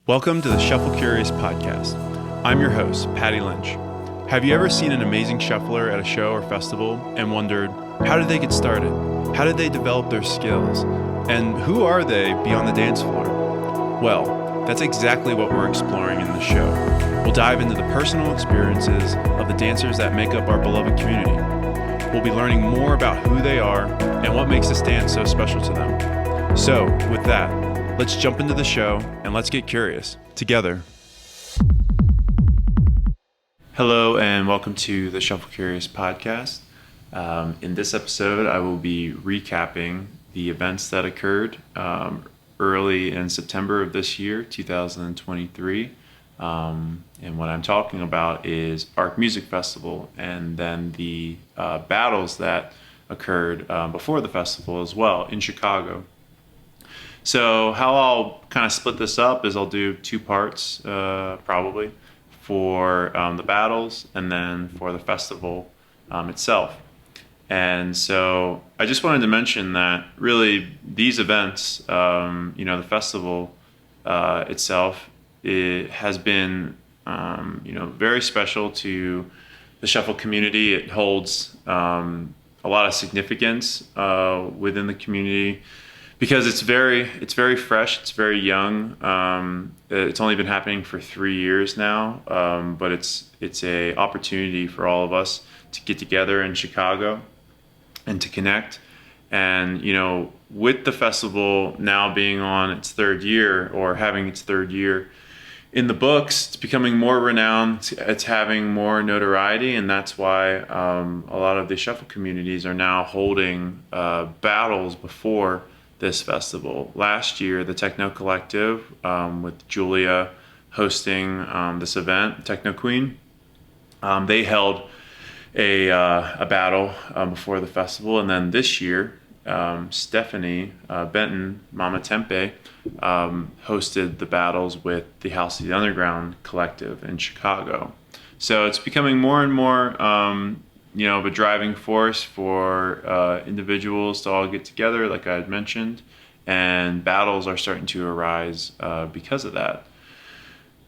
Welcome to the Shuffle Curious podcast. I'm your host, Patty Lynch. Have you ever seen an amazing shuffler at a show or festival and wondered, how did they get started? How did they develop their skills? And who are they beyond the dance floor? Well, that's exactly what we're exploring in the show. We'll dive into the personal experiences of the dancers that make up our beloved community. We'll be learning more about who they are and what makes this dance so special to them. So, with that, let's jump into the show and let's get curious together. Hello and welcome to the Shuffle Curious podcast. In this episode, I will be recapping the events that occurred early in September of this year, 2023. And what I'm talking about is ARC Music Festival and then the battles that occurred before the festival as well in Chicago. So how I'll kind of split this up is I'll do two parts probably for the battles and then for the festival itself. And so I just wanted to mention that really these events, the festival itself, it has been, very special to the shuffle community. It holds a lot of significance within the community because it's very fresh, it's very young. It's only been happening for 3 years now, but it's a opportunity for all of us to get together in Chicago and to connect. And, with the festival now being on its third year or having its third year in the books, it's becoming more renowned, it's having more notoriety, and that's why a lot of the shuffle communities are now holding battles before this festival. Last year, the Techno Collective, with Julia hosting this event, Techno Queen, they held a battle before the festival, and then this year, Stephanie Benton, Mama Tempe, hosted the battles with the House of the Underground Collective in Chicago. So it's becoming more and more, of a driving force for individuals to all get together, like I had mentioned, and battles are starting to arise because of that.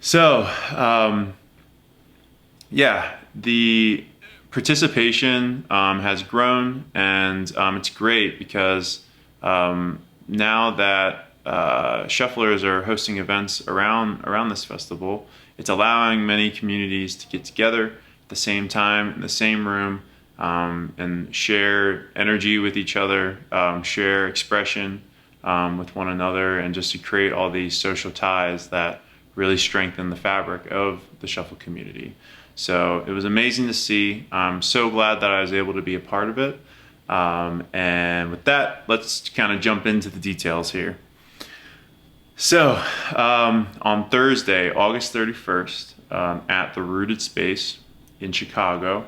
So, the participation has grown, and it's great because now that shufflers are hosting events around this festival, it's allowing many communities to get together at the same time in the same room and share energy with each other, share expression with one another, and just to create all these social ties that really strengthen the fabric of the shuffle community. So it was amazing to see. I'm so glad that I was able to be a part of it. And with that, let's kind of jump into the details here. So on Thursday, August 31st, at the Rooted Space in Chicago,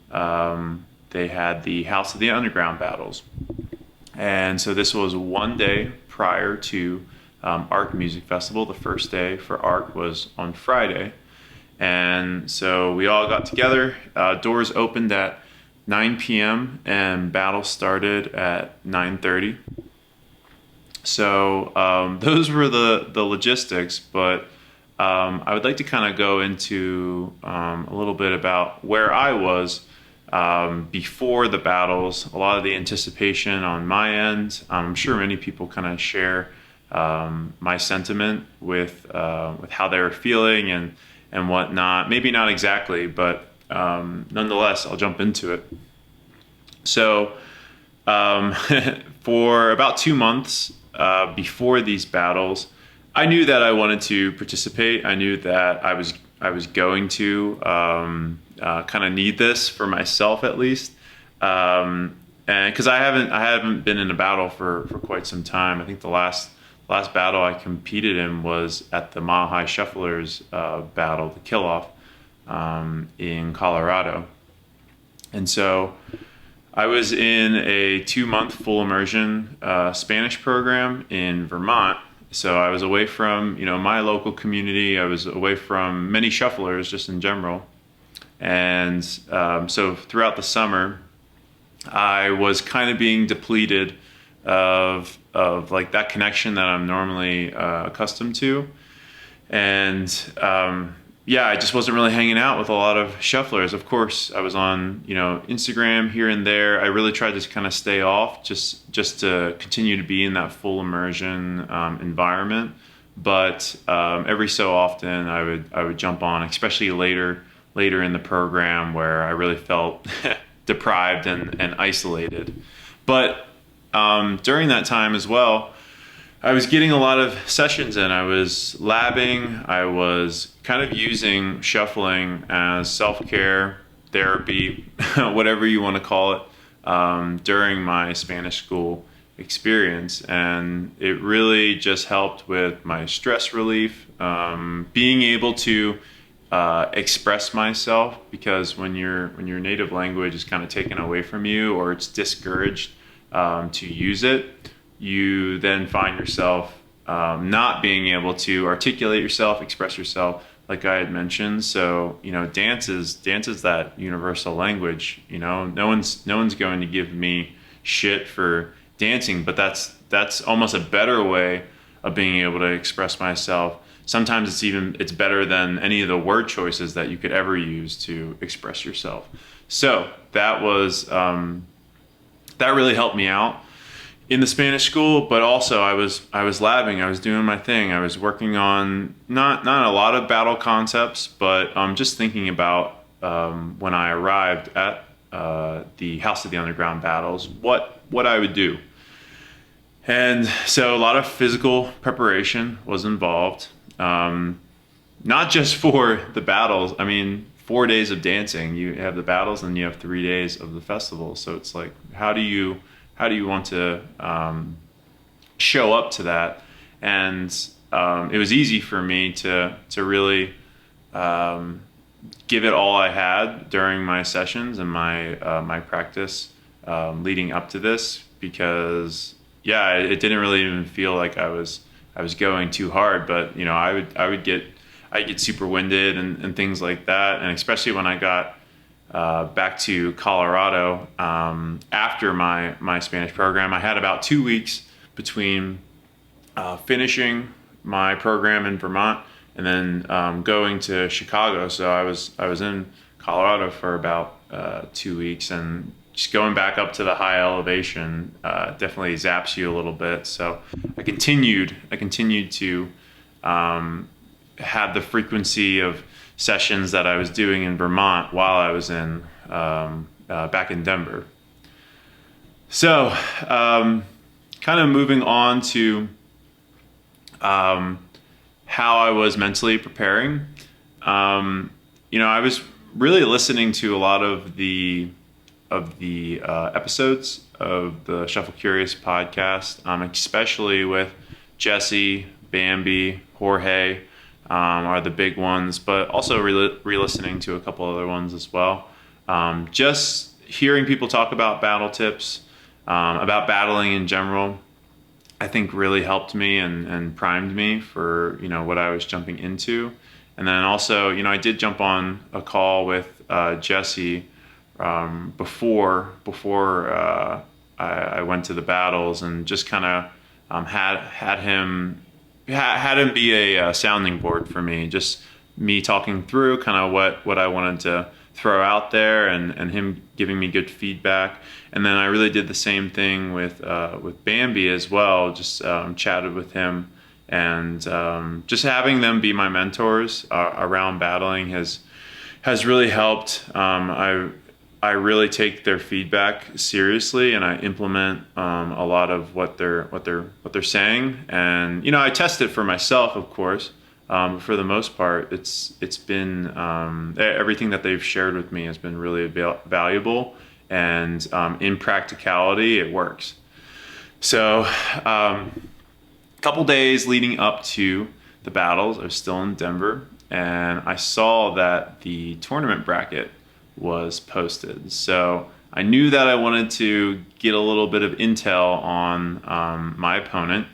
they had the House of the Underground battles. And so this was one day prior to ARC Music Festival. The first day for ARC was on Friday. And so we all got together. Doors opened at 9 p.m. and battle started at 9:30. So those were the logistics, but I would like to kind of go into a little bit about where I was before the battles, a lot of the anticipation on my end. I'm sure many people kind of share my sentiment with how they were feeling and whatnot. Maybe not exactly, but nonetheless, I'll jump into it. So for about 2 months before these battles, I knew that I wanted to participate. I knew that I was going to kind of need this for myself at least, and because I haven't been in a battle for quite some time. I think the last battle I competed in was at the Mile High Shufflers battle, the Kill-Off, in Colorado. And so I was in a 2-month full immersion Spanish program in Vermont. So I was away from, my local community. I was away from many shufflers just in general. And so throughout the summer, I was kind of being depleted of like that connection that I'm normally accustomed to. And yeah, I just wasn't really hanging out with a lot of shufflers. Of course, I was on, Instagram here and there. I really tried to kind of stay off, just to continue to be in that full immersion environment. But every so often, I would jump on, especially later in the program where I really felt deprived and isolated. But during that time as well, I was getting a lot of sessions in. I was labbing. I was kind of using shuffling as self-care, therapy, whatever you want to call it, during my Spanish school experience. And it really just helped with my stress relief, being able to express myself, because when your native language is kind of taken away from you, or it's discouraged to use it, you then find yourself not being able to articulate yourself, express yourself, like I had mentioned. So, dance is that universal language. No one's going to give me shit for dancing, but that's almost a better way of being able to express myself. Sometimes it's better than any of the word choices that you could ever use to express yourself. So that was that really helped me out in the Spanish school. But also I was labbing. I was doing my thing. I was working on not a lot of battle concepts, but just thinking about when I arrived at the House of the Underground battles, what I would do. And so a lot of physical preparation was involved. Not just for the battles. I mean, 4 days of dancing, you have the battles and you have 3 days of the festival. So it's like, how do you want to show up to that? And it was easy for me to really give it all I had during my sessions and my practice leading up to this, because it didn't really even feel like I was going too hard. But I'd get super winded and things like that. And especially when I got back to Colorado after my Spanish program, I had about 2 weeks between finishing my program in Vermont and then going to Chicago. So I was in Colorado for about 2 weeks, and just going back up to the high elevation definitely zaps you a little bit. So I continued to have the frequency of sessions that I was doing in Vermont while I was in back in Denver. So kind of moving on to how I was mentally preparing. I was really listening to a lot of the episodes of the Shuffle Curious podcast, especially with Jesse, Bambi, Jorge, are the big ones, but also re-listening to a couple other ones as well. Just hearing people talk about battle tips, about battling in general, I think really helped me and primed me for what I was jumping into. And then also, I did jump on a call with Jesse before I went to the battles, and just kind of had him be a sounding board for me, just me talking through kind of what I wanted to throw out there, and him giving me good feedback. And then I really did the same thing with Bambi as well, just chatted with him, and just having them be my mentors around battling has really helped. I really take their feedback seriously, and I implement a lot of what they're saying. And I test it for myself, of course. For the most part, it's been everything that they've shared with me has been really valuable, and in practicality, it works. So, a couple days leading up to the battles, I was still in Denver, and I saw that the tournament bracket was posted. So I knew that I wanted to get a little bit of intel on my opponent,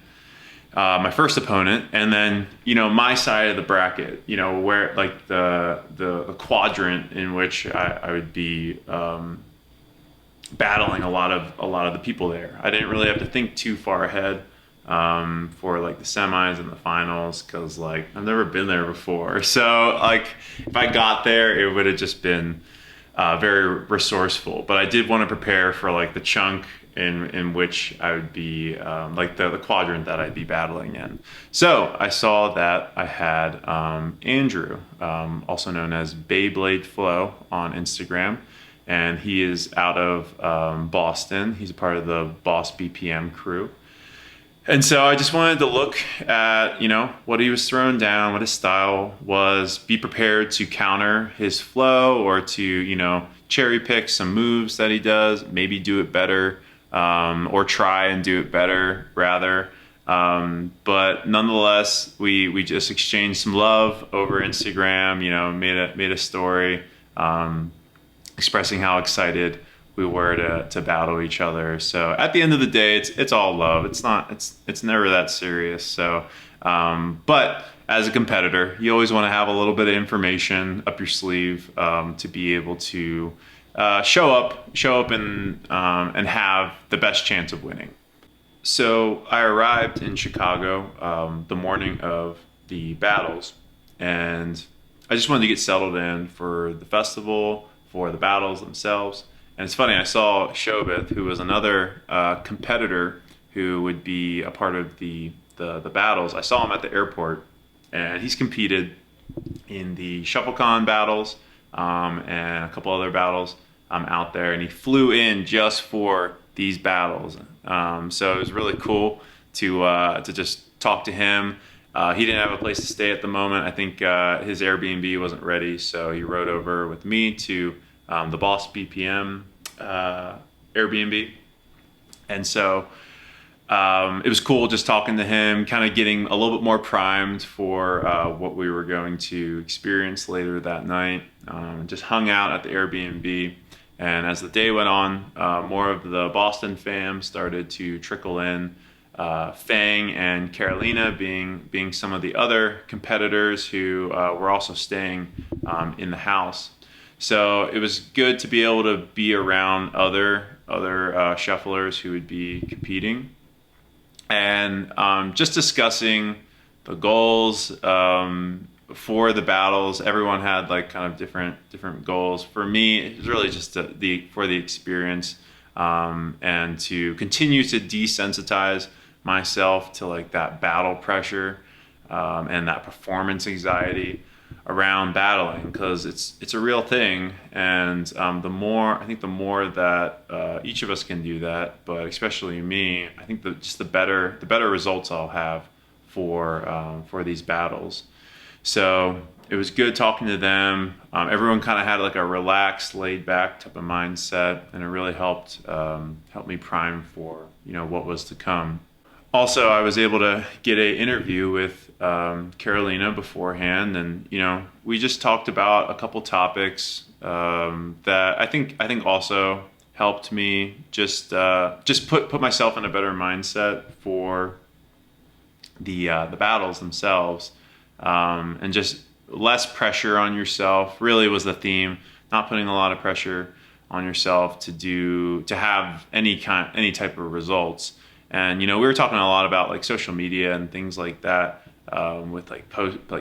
my first opponent, and then my side of the bracket, where like the quadrant in which I would be battling a lot of the people there. I didn't really have to think too far ahead for like the semis and the finals, because like I've never been there before. So like if I got there, it would have just been very resourceful. But I did want to prepare for like the chunk in which I would be like the quadrant that I'd be battling in. So I saw that I had Andrew, also known as Beyblade Flow on Instagram, and he is out of Boston. He's a part of the Boss BPM crew. And so I just wanted to look at, what he was throwing down, what his style was, be prepared to counter his flow or to, cherry pick some moves that he does, maybe do it better, or try and do it better rather. But nonetheless, we just exchanged some love over Instagram, made a story, expressing how excited we were to battle each other. So at the end of the day, it's all love. It's never that serious. So, but as a competitor, you always want to have a little bit of information up your sleeve, to be able to show up and have the best chance of winning. So I arrived in Chicago the morning of the battles, and I just wanted to get settled in for the festival, for the battles themselves. And it's funny, I saw Shobith, who was another competitor who would be a part of the battles. I saw him at the airport, and he's competed in the ShuffleCon battles and a couple other battles out there, and he flew in just for these battles. So it was really cool to just talk to him. He didn't have a place to stay at the moment. I think his Airbnb wasn't ready, so he rode over with me to the Boss BPM Airbnb. And so it was cool just talking to him, kind of getting a little bit more primed for what we were going to experience later that night. Just hung out at the Airbnb. And as the day went on, more of the Boston fam started to trickle in. Fang and Carolina being some of the other competitors who were also staying in the house. So it was good to be able to be around other shufflers who would be competing, and just discussing the goals for the battles. Everyone had like kind of different goals. For me, it was really just for the experience, and to continue to desensitize myself to like that battle pressure and that performance anxiety around battling, because it's a real thing. And the more that each of us can do that, but especially me, I think the better results I'll have for these battles. So it was good talking to them. Everyone kind of had like a relaxed, laid back type of mindset, and it really helped me prime for what was to come. Also, I was able to get an interview with Carolina beforehand, and we just talked about a couple topics that I think also helped me just put myself in a better mindset for the battles themselves, and just less pressure on yourself. Really was the theme. Not putting a lot of pressure on yourself to have any type of results. And we were talking a lot about like social media and things like that, with like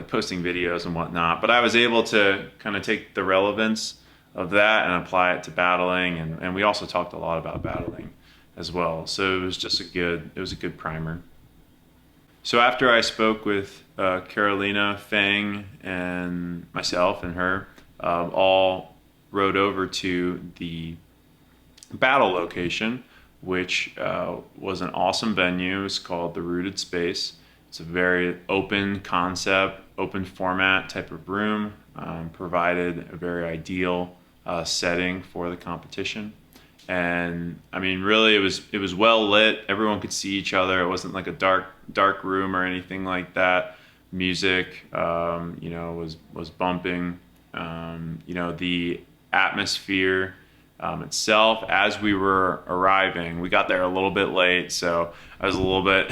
posting videos and whatnot. But I was able to kind of take the relevance of that and apply it to battling, and we also talked a lot about battling as well. So it was just a good primer. So after I spoke with Carolina, Fang, and myself and her, all rode over to the battle location, which was an awesome venue. It's called the Rooted Space. It's a very open concept, open format type of room, provided a very ideal setting for the competition. And I mean, really, it was well lit. Everyone could see each other. It wasn't like a dark room or anything like that. Music, was bumping. The atmosphere itself, as we were arriving, we got there a little bit late, so I was a little bit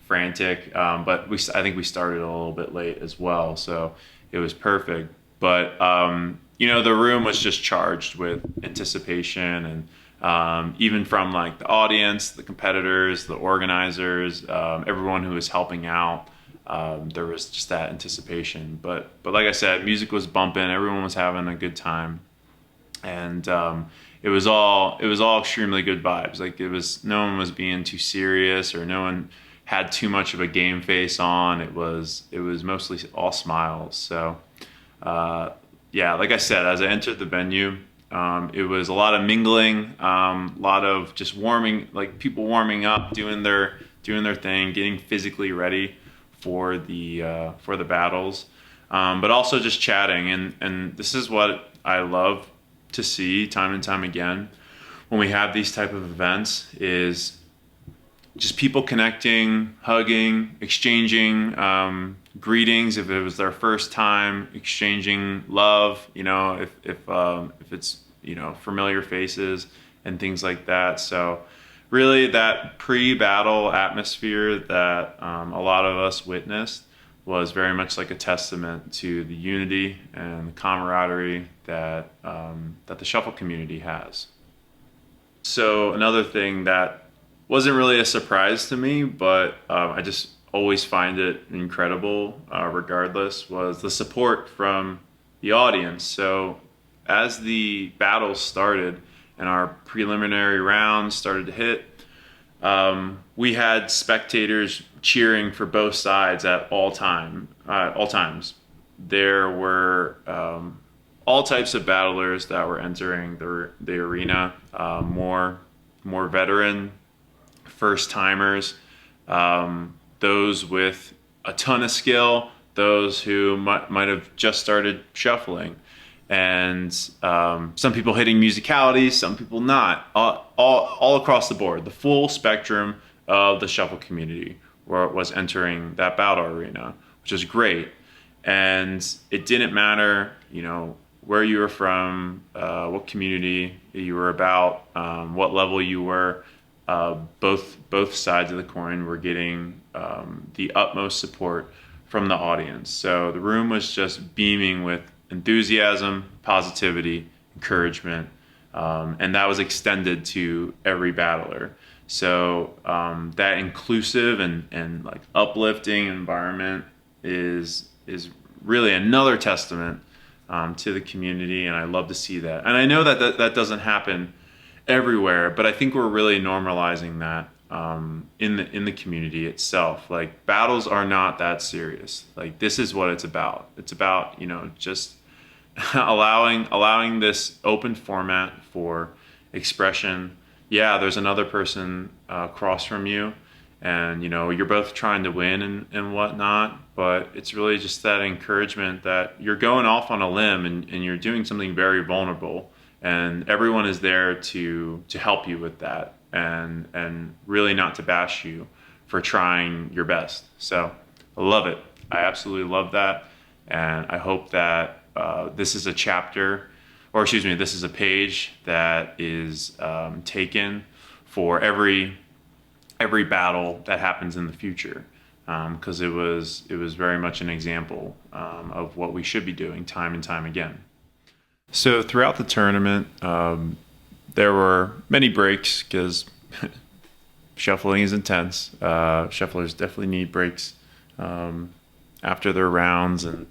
frantic, but I think we started a little bit late as well, so it was perfect. But the room was just charged with anticipation even from like the audience, the competitors, the organizers, everyone who was helping out. There was just that anticipation. But like I said, music was bumping, everyone was having a good time, and it was all extremely good vibes. Like no one was being too serious, or no one had too much of a game face on. It was mostly all smiles. So yeah, like I said, as I entered the venue, it was a lot of mingling, a lot of just warming, like people warming up, doing their thing, getting physically ready for the battles, but also just chatting. And this is what I love to see time and time again when we have these type of events, is just people connecting, hugging, exchanging greetings if it was their first time, exchanging love, if it's familiar faces and things like that. So really that pre-battle atmosphere that a lot of us witnessed was very much like a testament to the unity and the camaraderie that the shuffle community has. So another thing that wasn't really a surprise to me, but I just always find it incredible regardless, was the support from the audience. So as the battles started and our preliminary rounds started to hit, we had spectators cheering for both sides at all times. There were all types of battlers that were entering the arena, more veteran, first timers, those with a ton of skill, those who might have just started shuffling, and some people hitting musicalities, some people not, all across the board. The full spectrum of the shuffle community was entering that battle arena, which is great. And it didn't matter, where you were from, what community you were about, what level you were. Both sides of the coin were getting the utmost support from the audience. So the room was just beaming with enthusiasm, positivity, encouragement, and that was extended to every battler. So that inclusive and like uplifting environment is really another testament to the community, and I love to see that. And I know that doesn't happen everywhere, but I think we're really normalizing that in the community itself. Like, battles are not that serious. Like, this is what it's about. It's about just allowing this open format for expression. Yeah, there's another person across from you, and you're both trying to win and whatnot, but it's really just that encouragement that you're going off on a limb and you're doing something very vulnerable, and everyone is there to help you with that, and really not to bash you for trying your best. So I love it. I absolutely love that, and I hope that this is a chapter, or excuse me, this is a page that is taken for every battle that happens in the future, because it was very much an example of what we should be doing time and time again. So throughout the tournament, there were many breaks because shuffling is intense. Shufflers definitely need breaks after their rounds and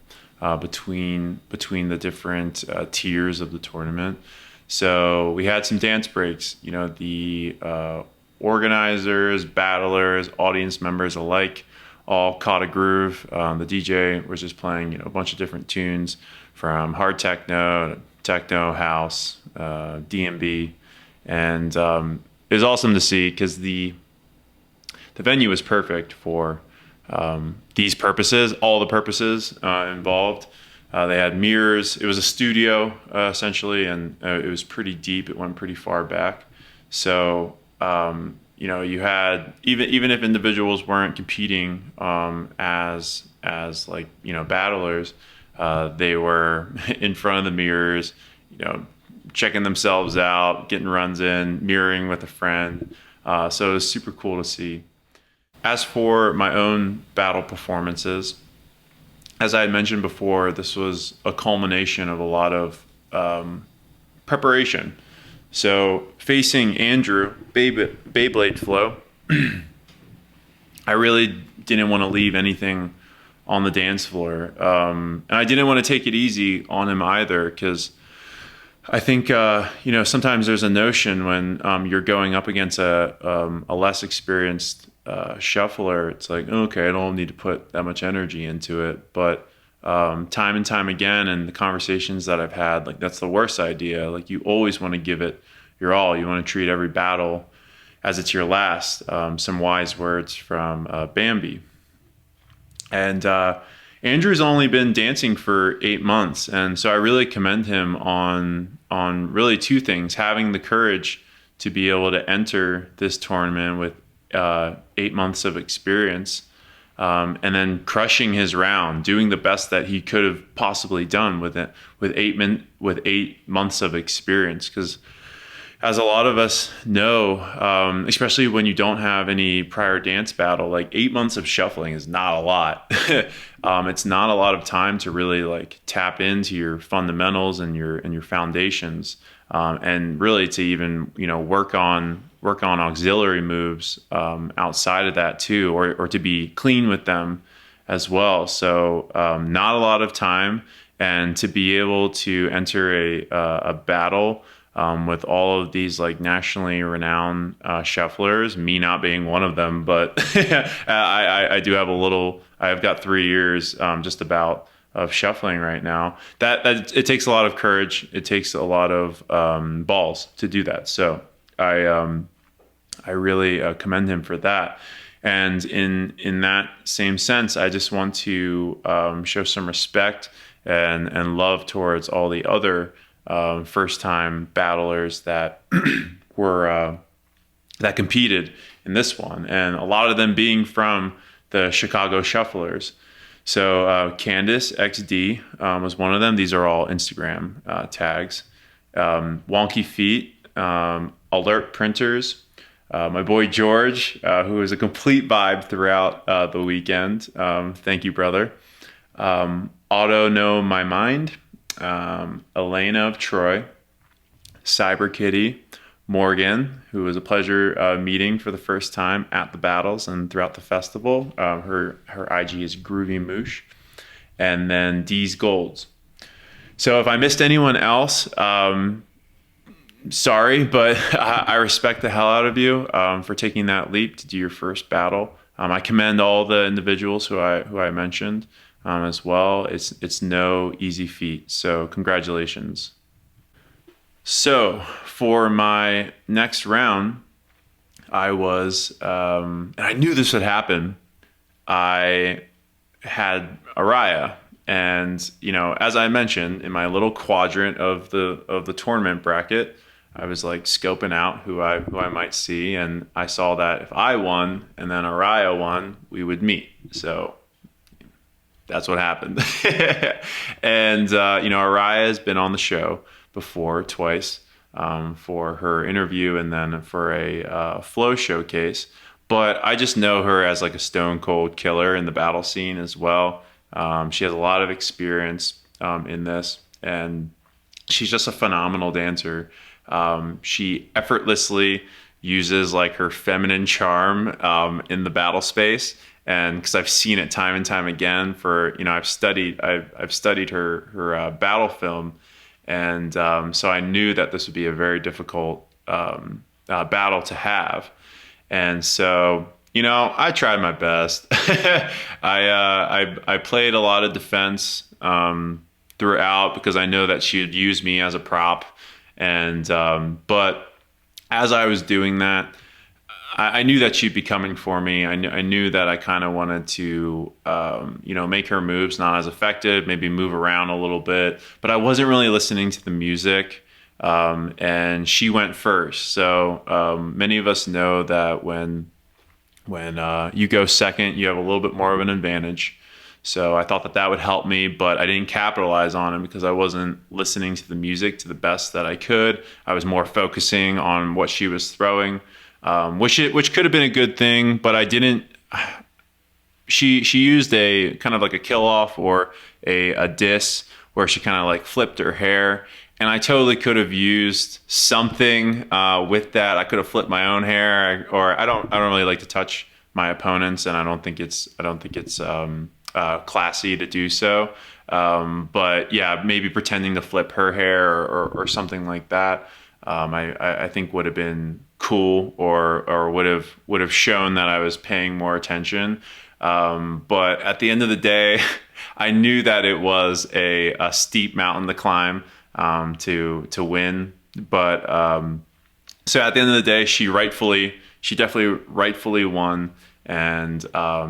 between the different tiers of the tournament. So we had some dance breaks. The organizers, battlers, audience members alike all caught a groove. The DJ was just playing a bunch of different tunes, from hard techno to techno house, D&B, and it was awesome to see because the venue was perfect for these purposes, all the purposes involved. They had mirrors. It was a studio essentially, and it was pretty deep. It went pretty far back. So you had, even if individuals weren't competing as like battlers, they were in front of the mirrors, checking themselves out, getting runs in, mirroring with a friend. So it was super cool to see. As for my own battle performances, as I had mentioned before, this was a culmination of a lot of preparation. So facing Andrew, Beyblade flow, I really didn't want to leave anything on the dance floor. And I didn't want to take it easy on him either, because I think, sometimes there's a notion when you're going up against a less experienced shuffler, it's like, okay, I don't need to put that much energy into it. But time and time again, and the conversations that I've had, like, that's the worst idea. Like, you always want to give it your all. You want to treat every battle as it's your last. Some wise words from Bambi. And Andrew's only been dancing for 8 months, and so I really commend him on really two things: having the courage to be able to enter this tournament with 8 months of experience, and then crushing his round, doing the best that he could have possibly done with it, with 8 months of experience. Because as a lot of us know, especially when you don't have any prior dance battle, like 8 months of shuffling is not a lot. It's not a lot of time to really like tap into your fundamentals and your foundations, and really to even work on auxiliary moves outside of that too, or to be clean with them as well. So not a lot of time, and to be able to enter a battle with all of these like nationally renowned shufflers, me not being one of them, but I do have I've got 3 years just about of shuffling right now. That it takes a lot of courage. It takes a lot of balls to do that. So I really commend him for that. And in that same sense, I just want to show some respect and love towards all the other first-time battlers that that competed in this one, and a lot of them being from the Chicago Shufflers. So Candace XD was one of them. These are all Instagram tags. Wonky Feet, Alert Printers, my boy George, who was a complete vibe throughout the weekend. Thank you, brother. Auto Know My Mind, Elena of Troy, Cyber Kitty, Morgan, who was a pleasure meeting for the first time at the battles and throughout the festival. Her IG is Groovy Moosh, and then D's Golds. So if I missed anyone else, sorry, but I respect the hell out of you for taking that leap to do your first battle. I commend all the individuals who I mentioned as well. It's no easy feat, so congratulations. So for my next round, I was, and I knew this would happen, I had Araya. And, as I mentioned, in my little quadrant of the tournament bracket, I was like scoping out who I might see, and I saw that if I won and then Araya won, we would meet. So that's what happened. And Araya has been on the show before, twice, for her interview and then for a flow showcase. But I just know her as like a stone cold killer in the battle scene as well. She has a lot of experience in this, and she's just a phenomenal dancer. She effortlessly uses like her feminine charm in the battle space, and because I've seen it time and time again. I've studied her battle film, and so I knew that this would be a very difficult battle to have, and so. I tried my best. I played a lot of defense throughout because I know that she would use me as a prop. And but as I was doing that, I knew that she'd be coming for me. I knew that I kind of wanted to, make her moves not as effective, maybe move around a little bit. But I wasn't really listening to the music. And she went first. So many of us know that when you go second, you have a little bit more of an advantage. So I thought that would help me, but I didn't capitalize on it because I wasn't listening to the music to the best that I could. I was more focusing on what she was throwing, which could have been a good thing, but I didn't. She used a kind of like a kill off or a diss where she kind of like flipped her hair, And I totally could have used something with that. I could have flipped my own hair, or I don't really like to touch my opponents, and I don't think it's classy to do so. But yeah, maybe pretending to flip her hair or something like that. I think would have been cool, or would have shown that I was paying more attention. But at the end of the day, I knew that it was a steep mountain to climb to win. But so at the end of the day, she definitely rightfully won, and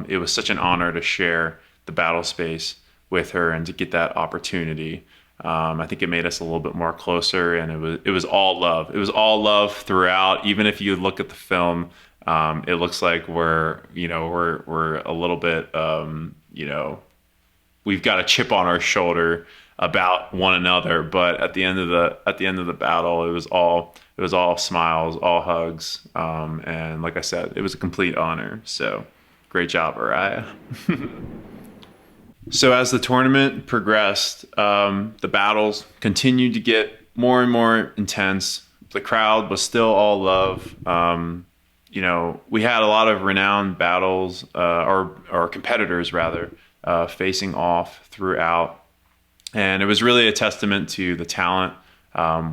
it was such an honor to share the battle space with her and to get that opportunity. I think it made us a little bit more closer, and it was all love. It was all love throughout. Even if you look at the film, it looks like we're a little bit we've got a chip on our shoulder about one another. But at the end of the battle, it was all smiles, all hugs, and like I said, it was a complete honor. So great job, Araya. So as the tournament progressed, the battles continued to get more and more intense. The crowd was still all love. We had a lot of renowned battles, or competitors rather, facing off throughout. And it was really a testament to the talent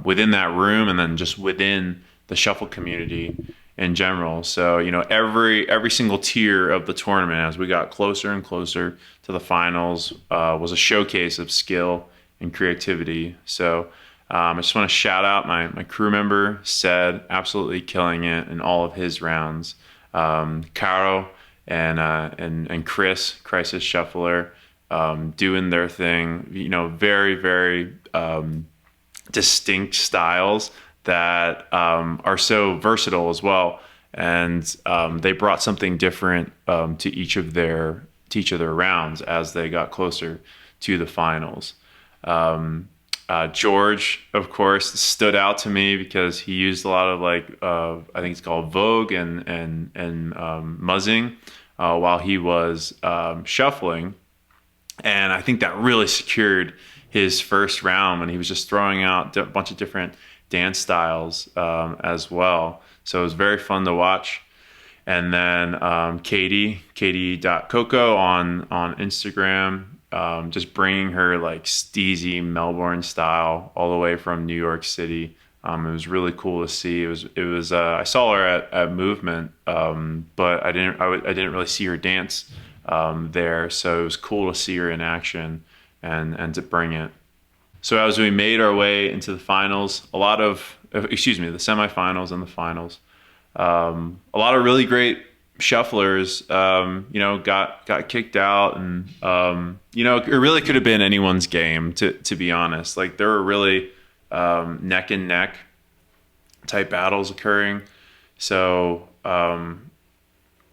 within that room, and then just within the shuffle community in general. So, every single tier of the tournament, as we got closer and closer to the finals, was a showcase of skill and creativity. So I just want to shout out my crew member, Sed, absolutely killing it in all of his rounds. Caro and Chris, Crisis Shuffler, doing their thing, very, very distinct styles that are so versatile as well. And they brought something different to each of their rounds as they got closer to the finals. George, of course, stood out to me because he used a lot of I think it's called Vogue and muzzing while he was shuffling. And I think that really secured his first round when he was just throwing out a bunch of different dance styles as well. So it was very fun to watch. And then Katie.Coco on Instagram, just bringing her steezy Melbourne style all the way from New York City. It was really cool to see. It was I saw her at Movement, but I didn't really see her dance there. So it was cool to see her in action and to bring it. So as we made our way into the finals, the semifinals and the finals, a lot of really great shufflers, got kicked out, and it really could have been anyone's game, to be honest. There were really neck and neck type battles occurring. So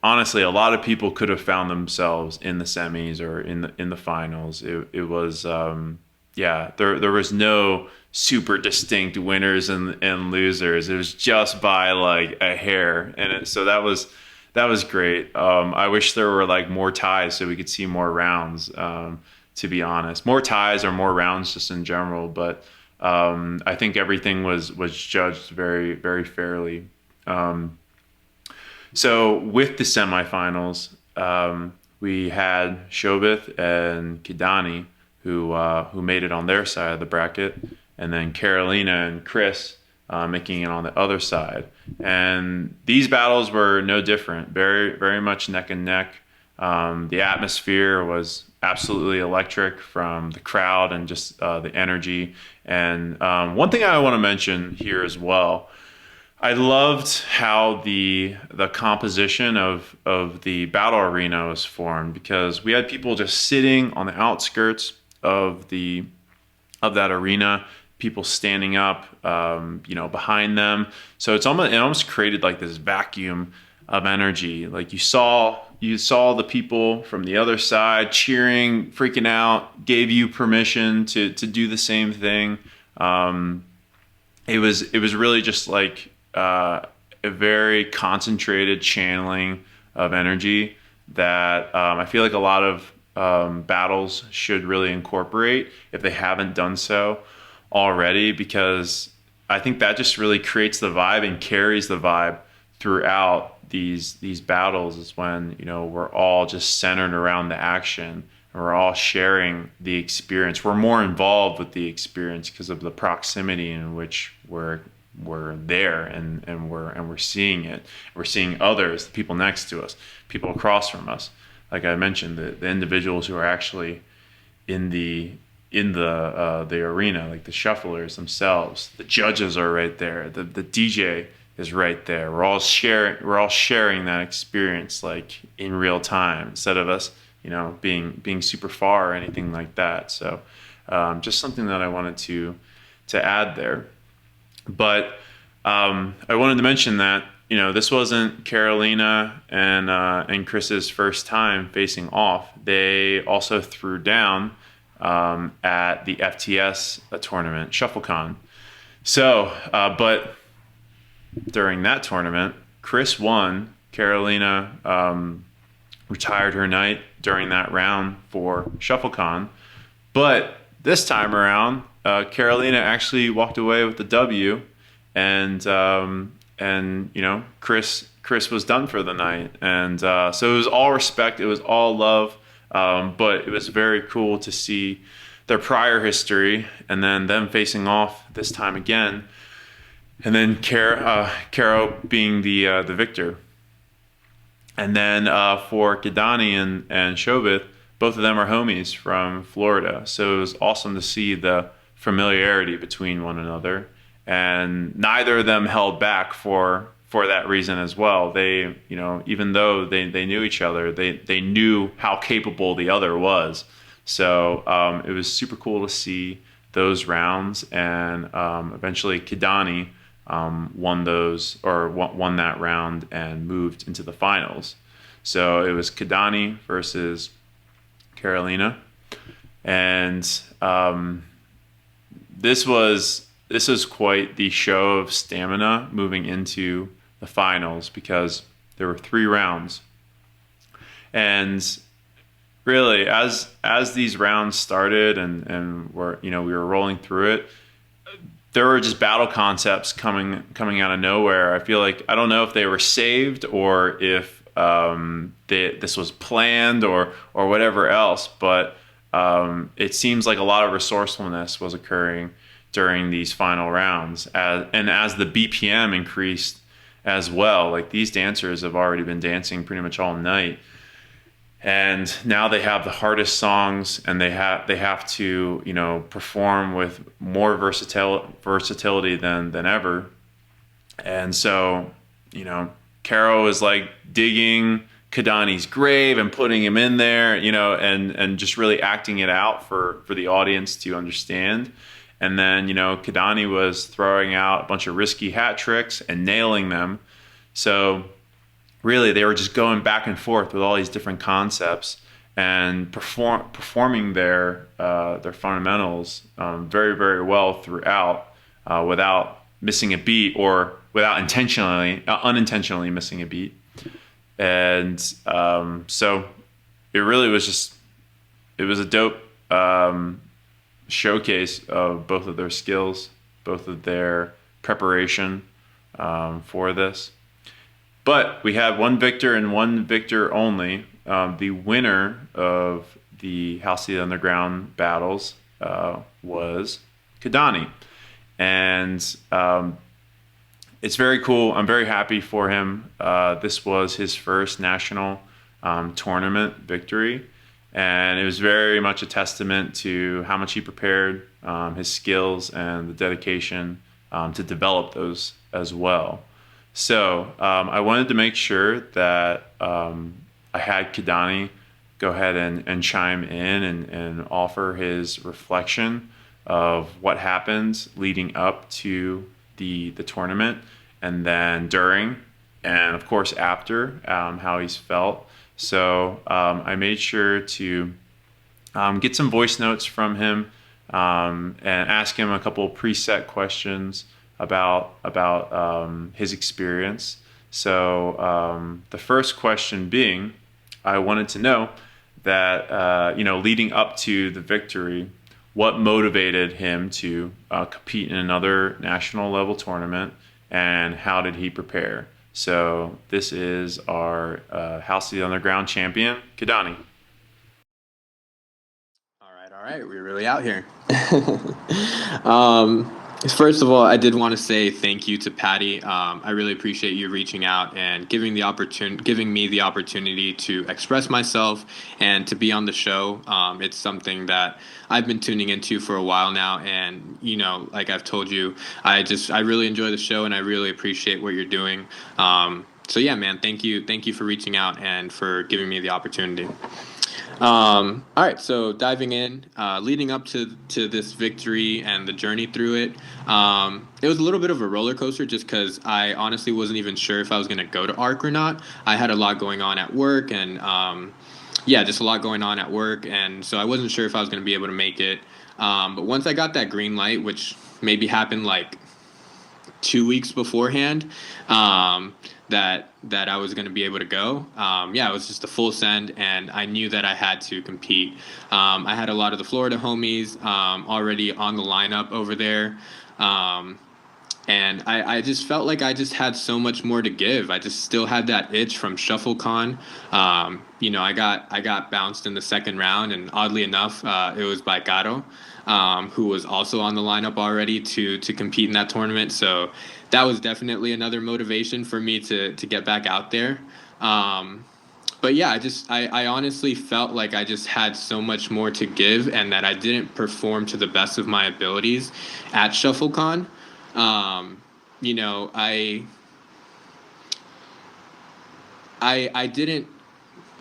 honestly, a lot of people could have found themselves in the semis or in the finals. It was there was no super distinct winners and losers. It was just by a hair, and so that was great. I wish there were more ties so we could see more rounds. To be honest, more ties or more rounds just in general. But I think everything was judged very, very fairly. So with the semifinals, we had Shobith and Kidani, who made it on their side of the bracket, and then Carolina and Chris making it on the other side. And these battles were no different, very, very much neck and neck. The atmosphere was absolutely electric from the crowd and just the energy. And one thing I want to mention here as well, I loved how the composition of the battle arena was formed, because we had people just sitting on the outskirts of that arena, people standing up, behind them. So it almost created this vacuum of energy. You saw the people from the other side cheering, freaking out, gave you permission to do the same thing. It was really just a very concentrated channeling of energy that I feel like a lot of battles should really incorporate if they haven't done so. already, because I think that just really creates the vibe and carries the vibe throughout these battles, is when, you know, we're all just centered around the action and we're all sharing the experience. We're more involved with the experience because of the proximity in which we're there, and we're seeing it. We're seeing others, the people next to us, people across from us. Like I mentioned, the individuals who are actually in the arena, like the shufflers themselves. The judges are right there. The DJ is right there. We're all sharing that experience, like in real time, instead of us, you know, being super far or anything like that. So just something that I wanted to add there. But I wanted to mention that, you know, this wasn't Carolina and Chris's first time facing off. They also threw down at the FTS tournament, ShuffleCon. So, but during that tournament, Chris won. Carolina retired her knight during that round for ShuffleCon. But this time around, Carolina actually walked away with the W, and you know, Chris was done for the night, and so it was all respect, it was all love, but it was very cool to see their prior history and then them facing off this time again, and then Caro being the victor. And then for Kidani and Shobith, both of them are homies from Florida, so it was awesome to see the familiarity between one another, and neither of them held back for that reason as well. They, you know, even though they knew each other, they knew how capable the other was. So it was super cool to see those rounds, and eventually Kidani won that round and moved into the finals. So it was Kidani versus Carolina, and this was quite the show of stamina moving into the finals, because there were 3 rounds, and really as these rounds started and we were rolling through it, there were just battle concepts coming out of nowhere. I feel like, I don't know if they were saved or if this was planned or whatever else, but it seems like a lot of resourcefulness was occurring during these final rounds, as the BPM increased as well. Like, these dancers have already been dancing pretty much all night, and now they have the hardest songs, and they have to, you know, perform with more versatility than ever. And so, you know, Caro is like digging Kidani's grave and putting him in there, you know, and just really acting it out for the audience to understand. And then, you know, Kidani was throwing out a bunch of risky hat tricks and nailing them. So really, they were just going back and forth with all these different concepts and performing their fundamentals very, very well throughout, without missing a beat, or without unintentionally missing a beat. And so it really was it was a dope showcase of both of their skills, both of their preparation for this. But we had one victor and one victor only. The winner of the House of the Underground battles was Kidani. And it's very cool. I'm very happy for him. This was his first national tournament victory. And it was very much a testament to how much he prepared, his skills, and the dedication to develop those as well. So I wanted to make sure that I had Kidani go ahead and chime in and offer his reflection of what happened leading up to the tournament, and then during, and of course after, how he's felt. So I made sure to get some voice notes from him and ask him a couple of preset questions about his experience. So the first question being, I wanted to know that, you know, leading up to the victory, what motivated him to compete in another national level tournament, and how did he prepare? So this is our House of the Underground champion, Kidani. All right, we're really out here. um, First of all, I did want to say thank you to Patty. I really appreciate you reaching out and giving me the opportunity to express myself and to be on the show. It's something that I've been tuning into for a while now, and like I've told you, I really enjoy the show, and I really appreciate what you're doing. So yeah, man, thank you for reaching out and for giving me the opportunity. All right, so diving in, leading up to this victory and the journey through it, it was a little bit of a roller coaster just because I honestly wasn't even sure if I was going to go to ARC or not. I had a lot going on at work, and yeah, just a lot going on at work, and so I wasn't sure if I was going to be able to make it. But once I got that green light, which maybe happened like 2 weeks beforehand, that I was going to be able to go. Yeah, it was just a full send, and I knew that I had to compete. I had a lot of the Florida homies already on the lineup over there. And I just felt like I just had so much more to give. I just still had that itch from ShuffleCon. I got bounced in the second round, and oddly enough, it was by Caro, who was also on the lineup already to compete in that tournament. So that was definitely another motivation for me to get back out there. But yeah, I honestly felt like I just had so much more to give, and that I didn't perform to the best of my abilities at ShuffleCon. Um, you know, I didn't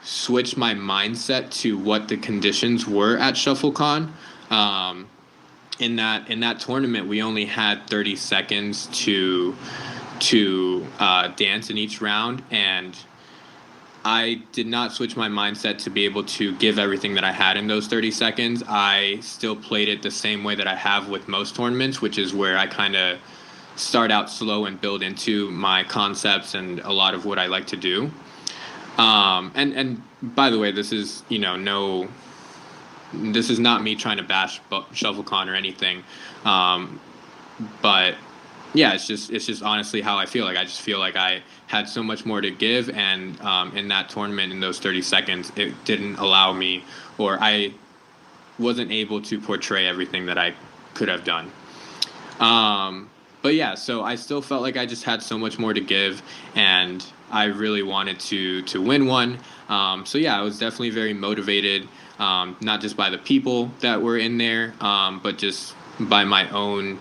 switch my mindset to what the conditions were at ShuffleCon. Um, in that tournament, we only had 30 seconds to dance in each round, and I did not switch my mindset to be able to give everything that I had in those 30 seconds. I still played it the same way that I have with most tournaments, which is where I kind of start out slow and build into my concepts and a lot of what I like to do. And by the way, this is this is not me trying to bash ShuffleCon or anything, um, but yeah, it's just honestly how I feel. Like I just feel like I had so much more to give, and in that tournament, in those 30 seconds, it didn't allow me, or I wasn't able to portray everything that I could have done. But yeah, so I still felt like I just had so much more to give, and I really wanted to win one. So yeah, I was definitely very motivated, not just by the people that were in there, but just by my own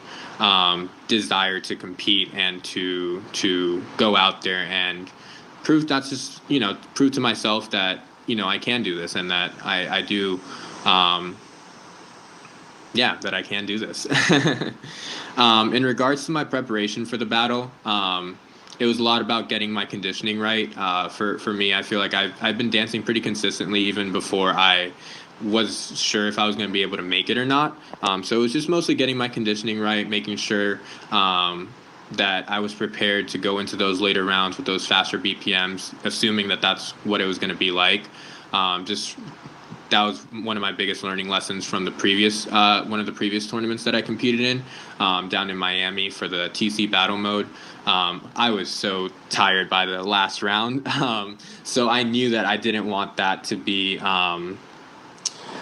desire to compete and to go out there and prove, not just prove to myself that I can do this, and that I do. Yeah, that I can do this. In regards to my preparation for the battle, it was a lot about getting my conditioning right. For me, I feel like I've been dancing pretty consistently even before I was sure if I was going to be able to make it or not. So it was just mostly getting my conditioning right, making sure that I was prepared to go into those later rounds with those faster BPMs, assuming that that's what it was going to be like. Just that was one of my biggest learning lessons from the previous one of the previous tournaments that I competed in, down in Miami for the TC battle mode. I was so tired by the last round, so I knew that I didn't want that to be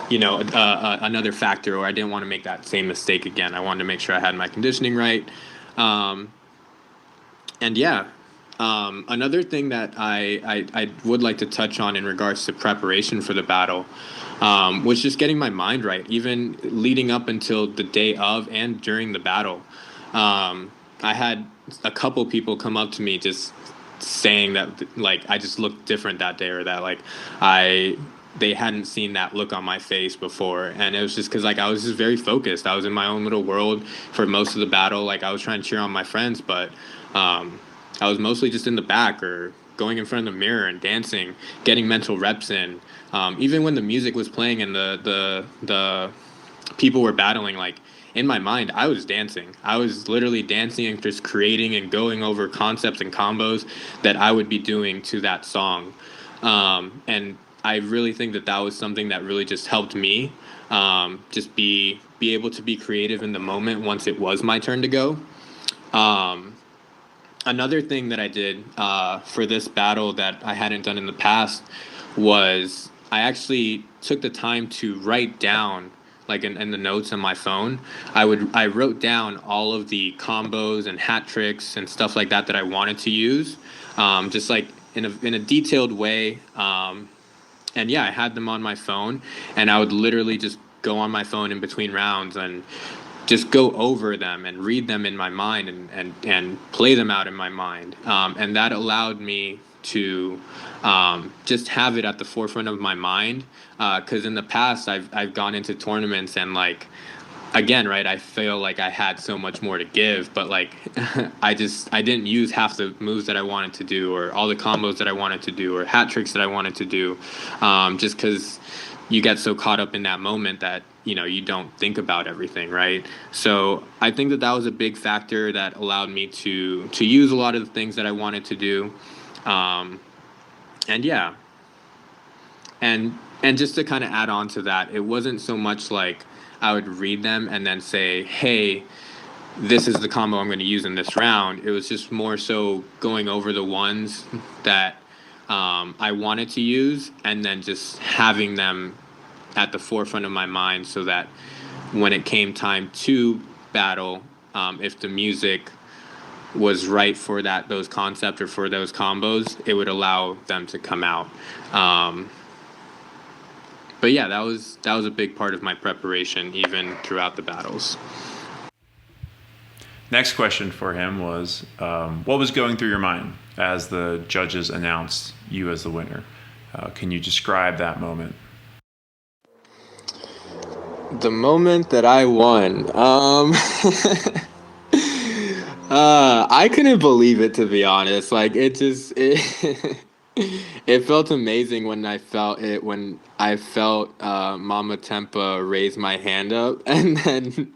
another factor, or I didn't want to make that same mistake again. I wanted to make sure I had my conditioning right. And yeah, another thing that I would like to touch on in regards to preparation for the battle, was just getting my mind right, even leading up until the day of and during the battle. I had a couple people come up to me just saying that like I just looked different that day, or that like they hadn't seen that look on my face before, and it was just because like I was just very focused. I was in my own little world for most of the battle. Like I was trying to cheer on my friends, but I was mostly just in the back, or going in front of the mirror and dancing, getting mental reps in. Even when the music was playing and the people were battling, like in my mind, I was dancing. I was literally dancing and just creating and going over concepts and combos that I would be doing to that song. And I really think that that was something that really just helped me just be be able to be creative in the moment once it was my turn to go. Um, Another thing that I did for this battle that I hadn't done in the past was I actually took the time to write down, like in the notes on my phone. I wrote down all of the combos and hat tricks and stuff like that I wanted to use, just like in a detailed way. And yeah, I had them on my phone, and I would literally just go on my phone in between rounds and just go over them and read them in my mind and play them out in my mind. And that allowed me to just have it at the forefront of my mind. Because in the past, I've gone into tournaments and like, again, right, I feel like I had so much more to give, but like I didn't use half the moves that I wanted to do, or all the combos that I wanted to do, or hat tricks that I wanted to do, just because you get so caught up in that moment that you don't think about everything, right? So I think that was a big factor that allowed me to use a lot of the things that I wanted to do. And yeah, and just to kind of add on to that, it wasn't so much like I would read them and then say, hey, this is the combo I'm going to use in this round. It was just more so going over the ones that I wanted to use, and then just having them at the forefront of my mind, so that when it came time to battle, if the music was right for those concepts or for those combos, it would allow them to come out. But yeah, that was a big part of my preparation, even throughout the battles. Next question for him was, what was going through your mind as the judges announced you as the winner? Can you describe that moment? The moment that I won, I couldn't believe it, to be honest. Like it felt amazing when I felt Mama Tempa raise my hand up, and then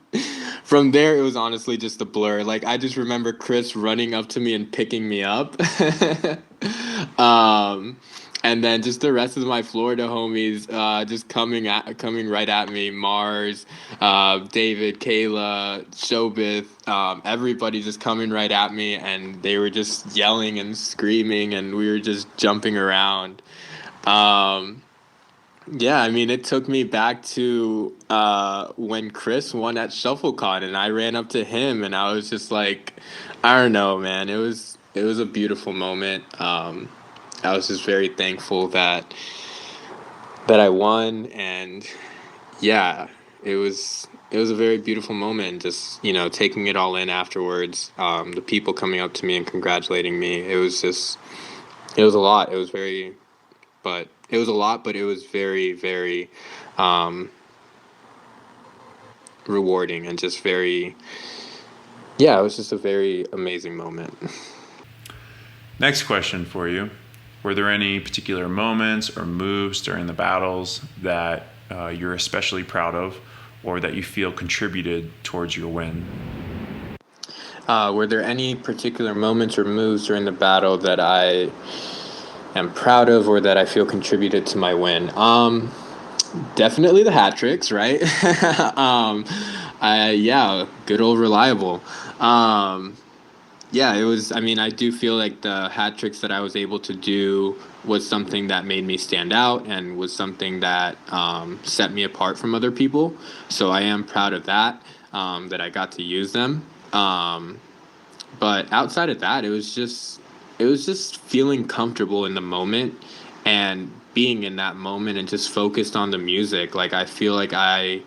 from there it was honestly just a blur. Like I just remember Chris running up to me and picking me up. um and then just the rest of my Florida homies just coming right at me. Mars, David, Kayla, Shobith, everybody just coming right at me, and they were just yelling and screaming, and we were just jumping around. Yeah, I mean, it took me back to when Chris won at ShuffleCon, and I ran up to him, and I was just like, I don't know, man. It was a beautiful moment. I was just very thankful that I won, and yeah, it was a very beautiful moment. Just taking it all in afterwards. The people coming up to me and congratulating me. It was a lot. It was a lot, but it was very, very rewarding, and just very, yeah, it was just a very amazing moment. Next question for you. Were there any particular moments or moves during the battles that you're especially proud of, or that you feel contributed towards your win? Were there any particular moments or moves during the battle that I am proud of, or that I feel contributed to my win? Definitely the hat tricks, right? Yeah, good old reliable. Yeah, it was. I mean, I do feel like the hat tricks that I was able to do was something that made me stand out, and was something that set me apart from other people. So I am proud of that, that I got to use them. But outside of that, it was just feeling comfortable in the moment, and being in that moment, and just focused on the music. Like I feel like I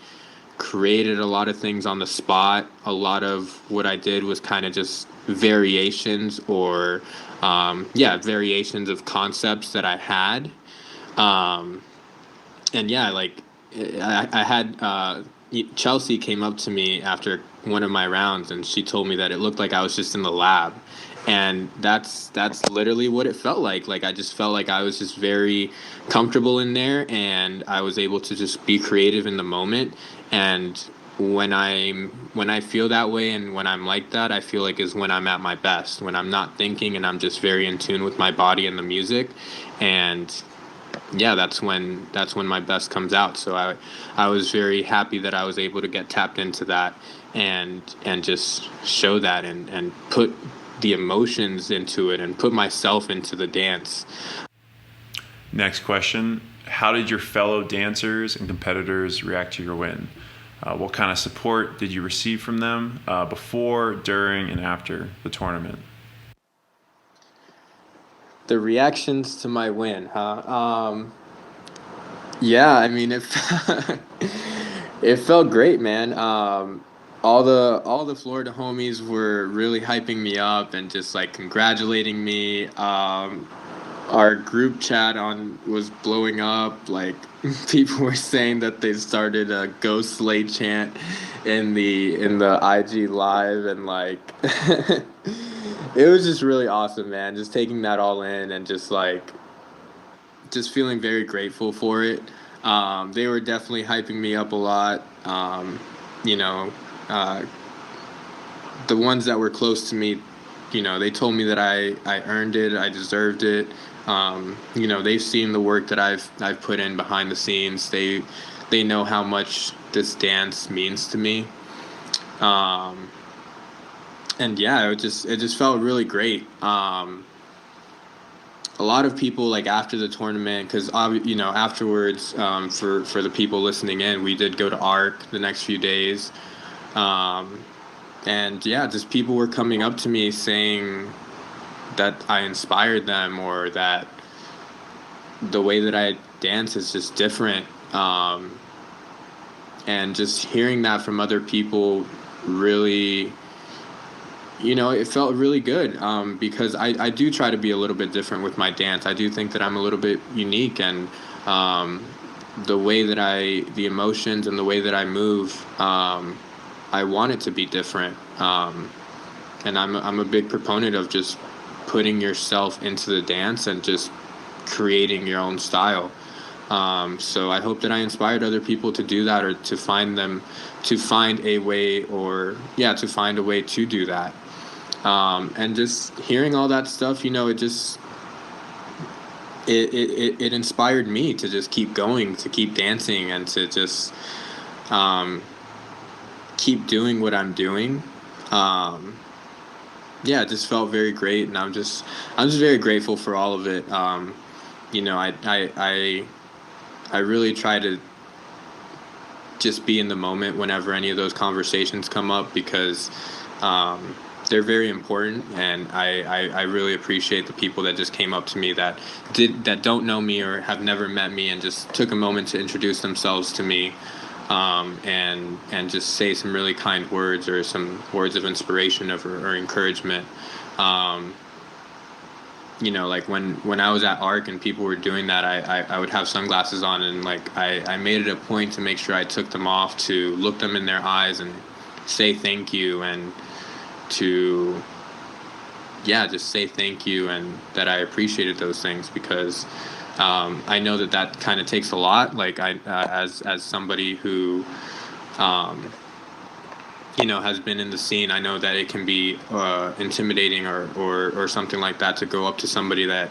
created a lot of things on the spot. A lot of what I did was kind of just variations, or variations of concepts that I had. And yeah, like I had Chelsea came up to me after one of my rounds, and she told me that it looked like I was just in the lab. And that's literally what it felt like. Like I just felt like I was just very comfortable in there, and I was able to just be creative in the moment. And when I feel that way, and when I'm like that, I feel like is when I'm at my best, when I'm not thinking, and I'm just very in tune with my body and the music. And yeah, that's when my best comes out. So I was very happy that I was able to get tapped into that and just show that and put the emotions into it and put myself into the dance. Next question. How did your fellow dancers and competitors react to your win? What kind of support did you receive from them before, during, and after the tournament? The reactions to my win, huh? Yeah, I mean, it felt great, man. All the Florida homies were really hyping me up and just like congratulating me. Our group chat on was blowing up. Like people were saying that they started a Ghost Slay chant in the IG live, and like it was just really awesome, man. Just taking that all in and just feeling very grateful for it. They were definitely hyping me up a lot. You know, uh, the ones that were close to me, they told me that I earned it, I deserved it. They've seen the work that I've put in behind the scenes. They know how much this dance means to me. Um, and yeah, it just felt really great. A lot of people like after the tournament, because afterwards, for the people listening in, we did go to ARC the next few days. Um, and yeah, just people were coming up to me saying that I inspired them, or that the way that I dance is just different. And just hearing that from other people really, it felt really good, because I do try to be a little bit different with my dance. I do think that I'm a little bit unique, and um, the emotions and the way that I move, I want it to be different. And I'm a big proponent of just putting yourself into the dance and just creating your own style. So I hope that I inspired other people to do that, or to find a way, or yeah, to find a way to do that. And just hearing all that stuff, it inspired me to just keep going, to keep dancing, and to just um, keep doing what I'm doing. Um, yeah, it just felt very great, and I'm just very grateful for all of it. I really try to just be in the moment whenever any of those conversations come up, because um, they're very important, and I really appreciate the people that just came up to me that don't know me or have never met me, and just took a moment to introduce themselves to me, and just say some really kind words, or some words of inspiration, or encouragement. Um, like when I was at ARC and people were doing that, I would have sunglasses on, and like I made it a point to make sure I took them off, to look them in their eyes and say thank you, and to yeah, just say thank you, and that I appreciated those things, because I know that kind of takes a lot. Like as somebody who um, has been in the scene, I know that it can be intimidating, or something like that, to go up to somebody that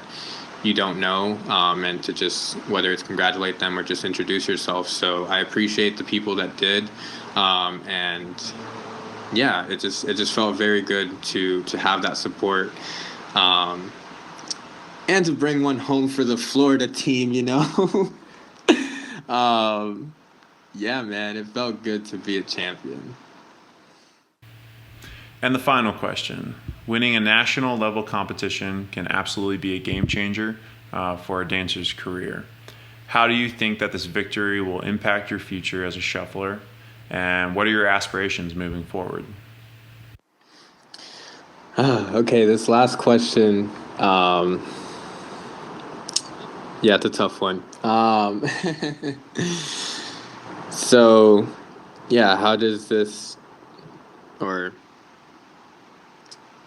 you don't know, and to just, whether it's congratulate them or just introduce yourself. So I appreciate the people that did, and yeah, it just felt very good to have that support, um, and to bring one home for the Florida team. um, yeah, man, it felt good to be a champion. And the final question. Winning a national level competition can absolutely be a game changer for a dancer's career. How do you think that this victory will impact your future as a shuffler? And what are your aspirations moving forward? Okay, this last question. Yeah, it's a tough one. So, yeah, or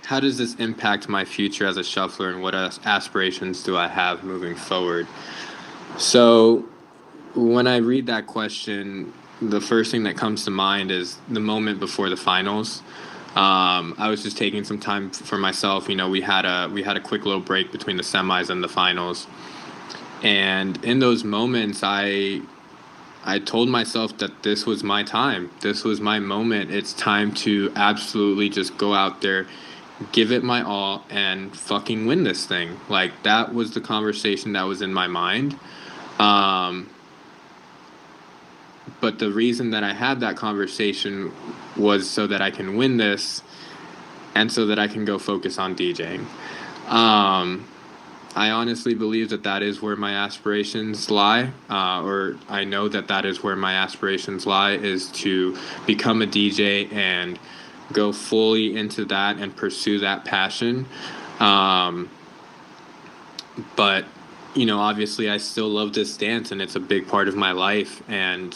how does this impact my future as a shuffler, and what aspirations do I have moving forward? So, when I read that question, the first thing that comes to mind is the moment before the finals. I was just taking some time for myself. We had a quick little break between the semis and the finals, And in those moments, I told myself that this was my time. This was my moment. It's time to absolutely just go out there, give it my all, and fucking win this thing. Like, that was the conversation that was in my mind. Um, but the reason that I had that conversation was so that I can win this and so that I can go focus on DJing. Um, I honestly believe that that is where my aspirations lie, or I know that that is where my aspirations lie, is to become a DJ and go fully into that and pursue that passion. Um, but, obviously I still love this dance and it's a big part of my life. And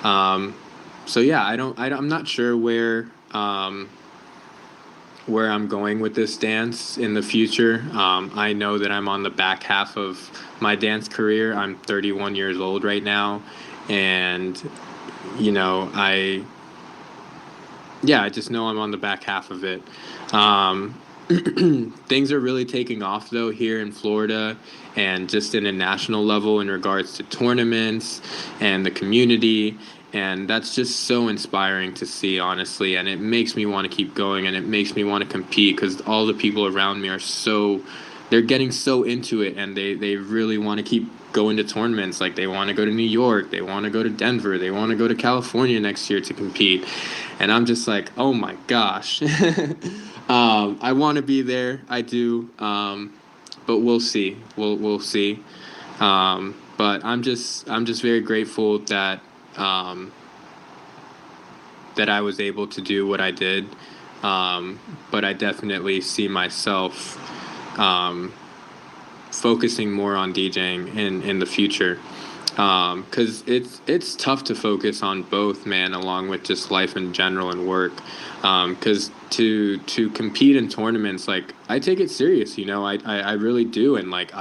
um, so, yeah, I'm not sure where I'm going with this dance in the future. I know that I'm on the back half of my dance career. I'm 31 years old right now, and I just know I'm on the back half of it. Um, Things are really taking off though here in Florida and just in a national level in regards to tournaments and the community. And that's just so inspiring to see, honestly. And it makes me want to keep going and it makes me want to compete because all the people around me they're getting so into it and they really want to keep going to tournaments. Like, they want to go to New York, they want to go to Denver, they want to go to California next year to compete. And I'm just like, oh my gosh. I want to be there. I do. But we'll see. We'll see. But I'm just very grateful that I was able to do what I did. But I definitely see myself focusing more on DJing in the future. Because it's tough to focus on both, man, along with just life in general and work. Because to compete in tournaments, like, I take it serious, I really do. And like,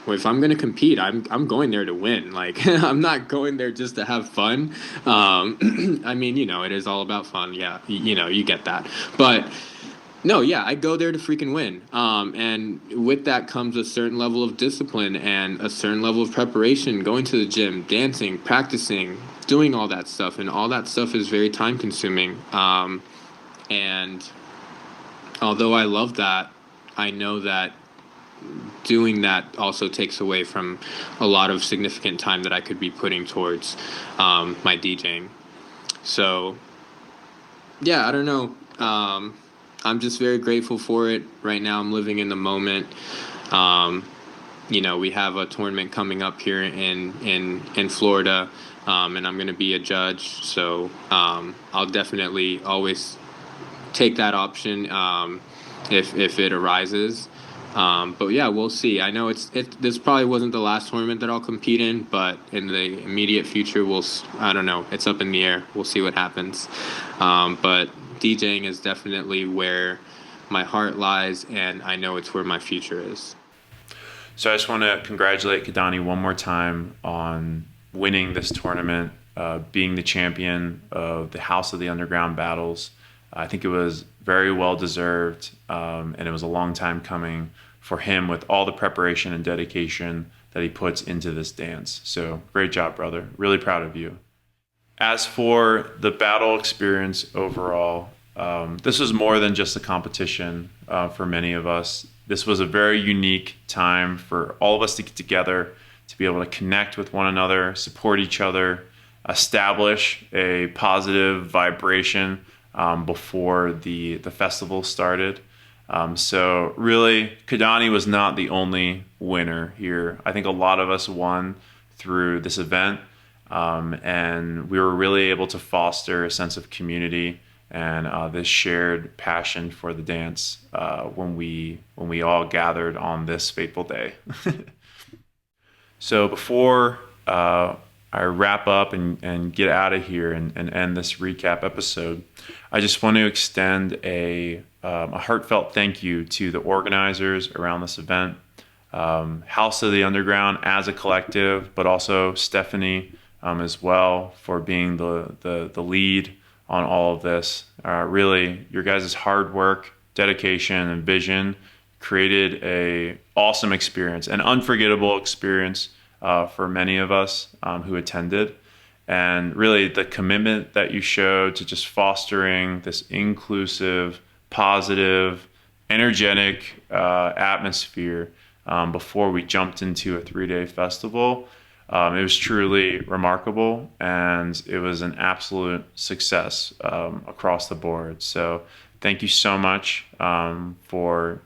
if I'm gonna compete, I'm going there to win. Like, I'm not going there just to have fun. I mean, it is all about fun. Yeah, you get that. But no, yeah, I go there to freaking win. And with that comes a certain level of discipline and a certain level of preparation, going to the gym, dancing, practicing, doing all that stuff. And all that stuff is very time consuming. And although I love that, I know that doing that also takes away from a lot of significant time that I could be putting towards my DJing. So, yeah, I don't know. I'm just very grateful for it. Right now, I'm living in the moment. We have a tournament coming up here in Florida, and I'm going to be a judge. So I'll definitely always take that option if it arises. But yeah, we'll see. I know this probably wasn't the last tournament that I'll compete in, but in the immediate future, I don't know. It's up in the air. We'll see what happens. But DJing is definitely where my heart lies, and I know it's where my future is. So I just want to congratulate Kadani one more time on winning this tournament, being the champion of the House of the Underground battles. I think it was very well deserved, and it was a long time coming for him with all the preparation and dedication that he puts into this dance. So great job, brother. Really proud of you. As for the battle experience overall, this was more than just a competition for many of us. This was a very unique time for all of us to get together, to be able to connect with one another, support each other, establish a positive vibration before the festival started. So really, Kadani was not the only winner here. I think a lot of us won through this event, and we were really able to foster a sense of community and this shared passion for the dance when we all gathered on this fateful day. So before I wrap up and get out of here and end this recap episode, I just want to extend a heartfelt thank you to the organizers around this event, House of the Underground as a collective, but also Stephanie as well for being the lead on all of this. Really, your guys' hard work, dedication, and vision created a awesome experience, an unforgettable experience for many of us who attended. And really the commitment that you showed to just fostering this inclusive, positive, energetic atmosphere before we jumped into a 3-day festival, it was truly remarkable, and it was an absolute success across the board. So thank you so much for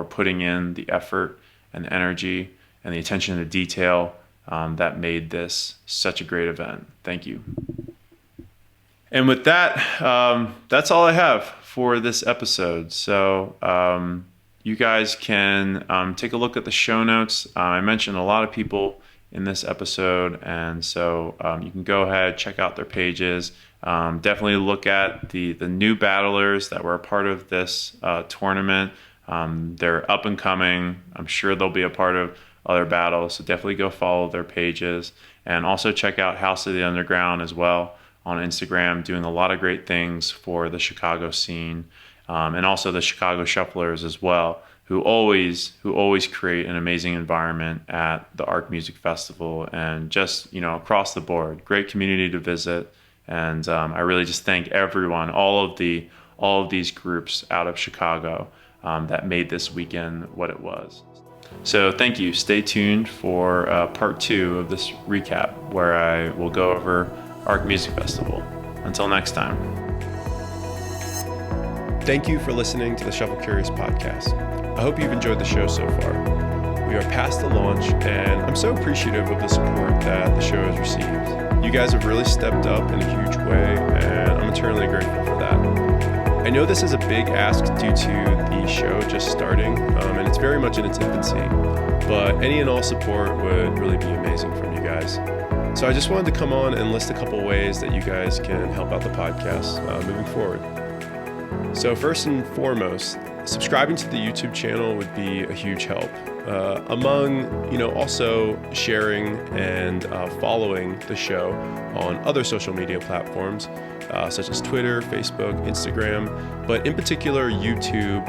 putting in the effort and the energy and the attention to detail that made this such a great event. Thank you. And with that, that's all I have for this episode. So you guys can take a look at the show notes. I mentioned a lot of people in this episode, and so you can go ahead, check out their pages. Definitely look at the new battlers that were a part of this tournament. They're up and coming. I'm sure they'll be a part of other battles, so definitely go follow their pages, and also check out House of the Underground as well on Instagram, doing a lot of great things for the Chicago scene, and also the Chicago Shufflers as well, who always create an amazing environment at the Arc Music Festival, and just across the board, great community to visit. And I really just thank everyone, all of these groups out of Chicago that made this weekend what it was. So thank you. Stay tuned for part 2 of this recap, where I will go over Arc Music Festival. Until next time. Thank you for listening to the Shuffle Curious podcast. I hope you've enjoyed the show so far. We are past the launch, and I'm so appreciative of the support that the show has received. You guys have really stepped up in a huge way, and I'm eternally grateful for that. I know this is a big ask due to the show just starting, and it's very much in its infancy, but any and all support would really be amazing from you guys. So I just wanted to come on and list a couple ways that you guys can help out the podcast moving forward. So first and foremost, subscribing to the YouTube channel would be a huge help. Among, also sharing and following the show on other social media platforms, such as Twitter, Facebook, Instagram, but in particular, YouTube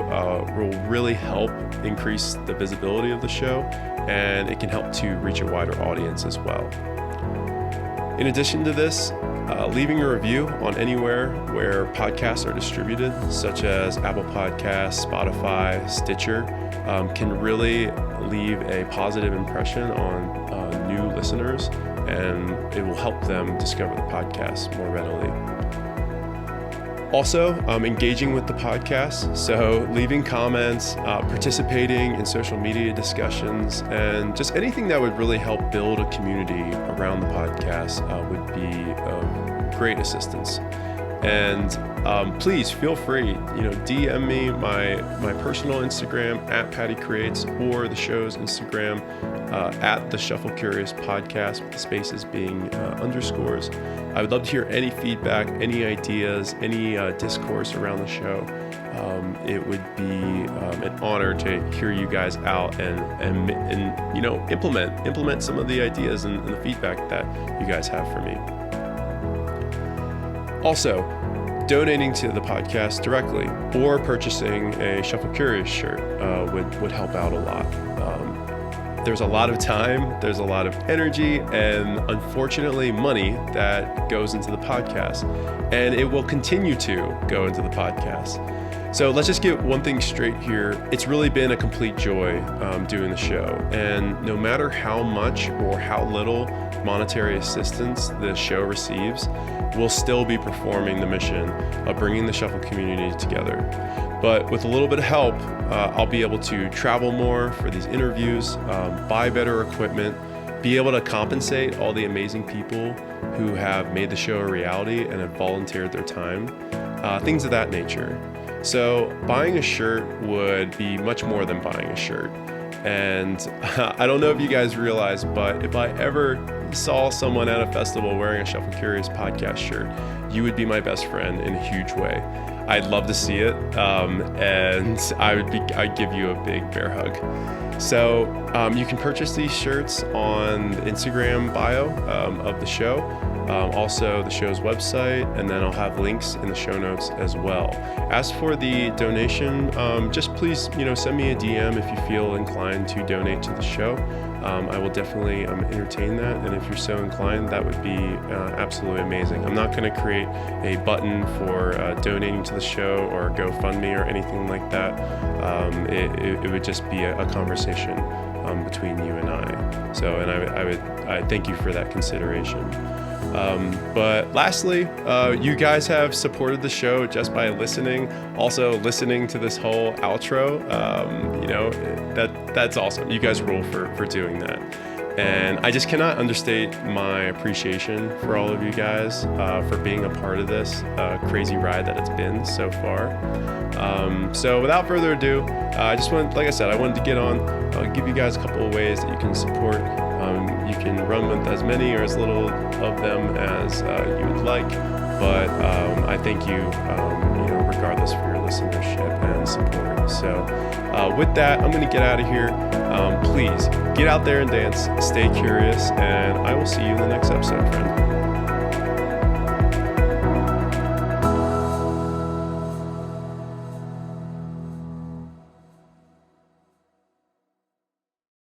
will really help increase the visibility of the show, and it can help to reach a wider audience as well. In addition to this, leaving a review on anywhere where podcasts are distributed, such as Apple Podcasts, Spotify, Stitcher, can really leave a positive impression on new listeners, and it will help them discover the podcast more readily. Also, engaging with the podcast, so leaving comments, participating in social media discussions, and just anything that would really help build a community around the podcast would be of great assistance. And please feel free, DM me my personal Instagram at Patty Creates, or the show's Instagram at the Shuffle Curious Podcast, with the spaces being underscores. I would love to hear any feedback, any ideas, any discourse around the show. It would be an honor to hear you guys out and implement some of the ideas and the feedback that you guys have for me. Also, donating to the podcast directly or purchasing a Shuffle Curious shirt would help out a lot. There's a lot of time, there's a lot of energy, and unfortunately money that goes into the podcast, and it will continue to go into the podcast. So let's just get one thing straight here. It's really been a complete joy doing the show, and no matter how much or how little monetary assistance the show receives, we'll still be performing the mission of bringing the Shuffle community together. But with a little bit of help, I'll be able to travel more for these interviews, buy better equipment, be able to compensate all the amazing people who have made the show a reality and have volunteered their time, things of that nature. So buying a shirt would be much more than buying a shirt. And I don't know if you guys realize, but if I ever saw someone at a festival wearing a Shuffle Curious podcast shirt, you would be my best friend in a huge way. I'd love to see it, and I'd give you a big bear hug. So you can purchase these shirts on the Instagram bio of the show, also the show's website, and then I'll have links in the show notes as well. As for the donation, just please, send me a DM if you feel inclined to donate to the show. I will definitely entertain that, and if you're so inclined, that would be absolutely amazing. I'm not going to create a button for donating to the show or GoFundMe or anything like that. It would just be a conversation between you and I. So, and I thank you for that consideration. But lastly, you guys have supported the show just by listening. Also, listening to this whole outro, that's awesome. You guys rule for doing that. And I just cannot understate my appreciation for all of you guys for being a part of this crazy ride that it's been so far. So without further ado, I wanted to get on, give you guys a couple of ways that you can support. You can run with as many or as little of them as you would like, but I thank you, regardless for your listenership and support. So with that, I'm going to get out of here. Please get out there and dance, stay curious, and I will see you in the next episode, friend.